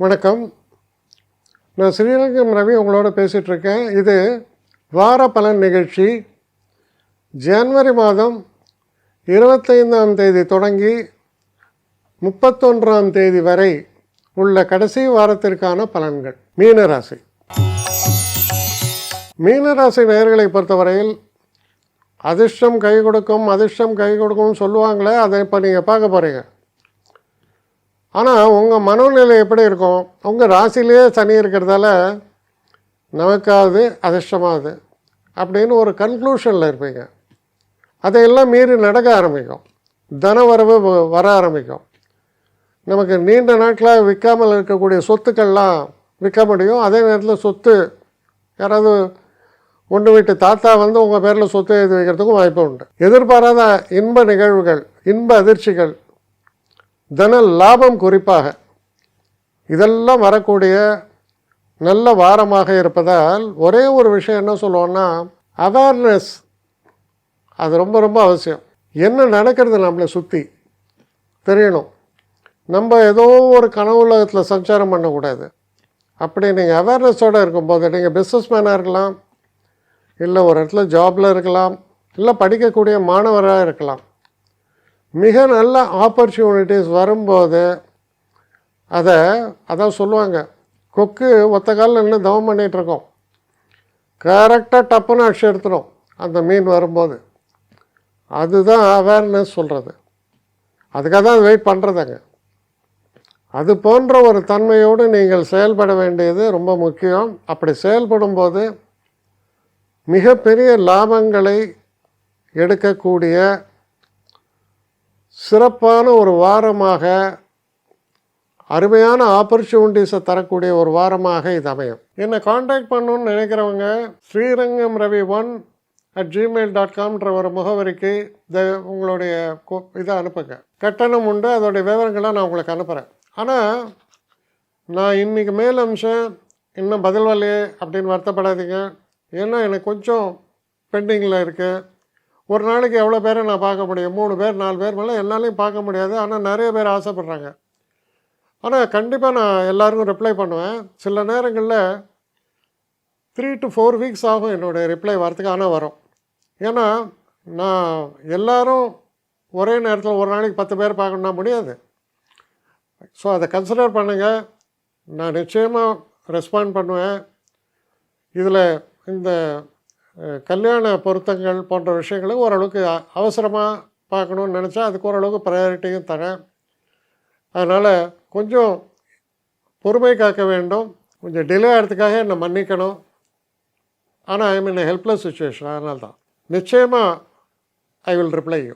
வணக்கம். நான் ஸ்ரீரங்கம் ரவி உங்களோட பேசிகிட்ருக்கேன். இது வார பலன் நிகழ்ச்சி. ஜனவரி மாதம் 25ஆம் தேதி தொடங்கி 31ஆம் தேதி வரை உள்ள கடைசி வாரத்திற்கான பலன்கள். மீனராசி நேயர்களை பொறுத்தவரையில் அதிர்ஷ்டம் கை கொடுக்கும் சொல்லுவாங்களே, அதை இப்போ நீங்கள் பார்க்க போகிறீங்க. ஆனால் உங்கள் மனோநிலை எப்படி இருக்கும்? உங்கள் ராசியிலே சனி இருக்கிறதால நமக்காவது அதிர்ஷ்டமாகுது அப்படின்னு ஒரு கன்க்ளூஷனில் இருப்பீங்க. அதையெல்லாம் மீறி நடக்க ஆரம்பிக்கும். தனவரவு வர ஆரம்பிக்கும். நமக்கு நீண்ட நாட்களாக விற்காமல் இருக்கக்கூடிய சொத்துக்கள்லாம் விற்க முடியும். அதே நேரத்தில் சொத்து யாராவது ஒன்று வீட்டு தாத்தா வந்து உங்கள் பேரில் சொத்து எழுதி வைக்கிறதுக்கும் வாய்ப்பு உண்டு. எதிர்பாராத இன்ப நிகழ்வுகள், இன்ப அதிர்ச்சிகள், தன லாபம் குறிப்பாக இதெல்லாம் வரக்கூடிய நல்ல வாரமாக இருப்பதால் ஒரே ஒரு விஷயம் என்ன சொல்லுவோன்னா, அவேர்னஸ். அது ரொம்ப ரொம்ப அவசியம். என்ன நடக்கிறது நம்மளை சுற்றி தெரியணும். நம்ம ஏதோ ஒரு கனவு உலகத்தில் சஞ்சாரம் பண்ணக்கூடாது. அப்படி நீங்கள் அவேர்னஸோடு இருக்கும்போது, நீங்கள் பிஸ்னஸ் மேனாக இருக்கலாம், இல்லை ஒரு இடத்துல ஜாபில் இருக்கலாம், இல்லை படிக்கக்கூடிய மாணவராக இருக்கலாம். மிக நல்ல ஆப்பர்ச்சுனிட்டிஸ் வரும்போது அதான் சொல்லுவாங்க, கொக்கு ஒத்த காலில் நின்று தவம் பண்ணிகிட்ருக்கோம், கரெக்டாக டப்புன்னு அடிச்சு எடுத்துடும் அந்த மீன் வரும்போது. அதுதான் அவேர்னஸ் சொல்கிறது. அதுக்காக தான் வெயிட் பண்ணுறதாங்க. அது போன்ற ஒரு தன்மையோடு நீங்கள் செயல்பட வேண்டியது ரொம்ப முக்கியம். அப்படி செயல்படும்போது மிகப்பெரிய லாபங்களை எடுக்கக்கூடிய சிறப்பான ஒரு வாரமாக, அருமையான ஆப்பர்ச்சுனிட்டிஸை தரக்கூடிய ஒரு வாரமாக இது அமையும். என்னை காண்டாக்ட் பண்ணணுன்னு நினைக்கிறவங்க srirangamravi1@gmail.com ஒரு முகவரிக்கு உங்களுடைய இதை அனுப்புங்க. கட்டணம் உண்டு, அதோடைய விவரங்களை நான் உங்களுக்கு அனுப்புகிறேன். ஆனால் நான் இன்றைக்கி மேல் அம்சம் இன்னும் பதில் வரலையே அப்படின்னு வருத்தப்படாதீங்க. ஏன்னா எனக்கு கொஞ்சம் பெண்டிங்கில் இருக்குது. ஒரு நாளைக்கு எவ்வளோ பேரை நான் பார்க்க முடியும்? 3 பேர் 4 பேர் மேலே என்னாலையும் பார்க்க முடியாது. ஆனால் நிறைய பேர் ஆசைப்பட்றாங்க. ஆனால் கண்டிப்பாக நான் எல்லாருக்கும் ரிப்ளை பண்ணுவேன். சில நேரங்களில் 3 to 4 வீக்ஸ் ஆகும் என்னுடைய ரிப்ளை வரத்துக்கு. ஆனால் வரும். ஏன்னா நான் எல்லோரும் ஒரே நேரத்தில் ஒரு நாளைக்கு 10 பேர் பார்க்கணுன்னா முடியாது. ஸோ அதை கன்சிடர் பண்ணுங்கள். நான் நிச்சயமாக ரெஸ்பாண்ட் பண்ணுவேன். இதில் இந்த கல்யாண பொருத்தங்கள் போன்ற விஷயங்களுக்கு ஓரளவுக்கு அவசரமாக பார்க்கணுன்னு நினச்சா அதுக்கு ஓரளவுக்கு ப்ரையாரிட்டியும் தரேன். அதனால் கொஞ்சம் பொறுமை காக்க வேண்டும். கொஞ்சம் டிலே ஆகிறதுக்காக என்னை மன்னிக்கணும். ஆனால் ஐ மீன் ஹெல்ப்லெஸ் சுச்சுவேஷன். அதனால தான் நிச்சயமாக ஐ வில் ரிப்ளை யூ.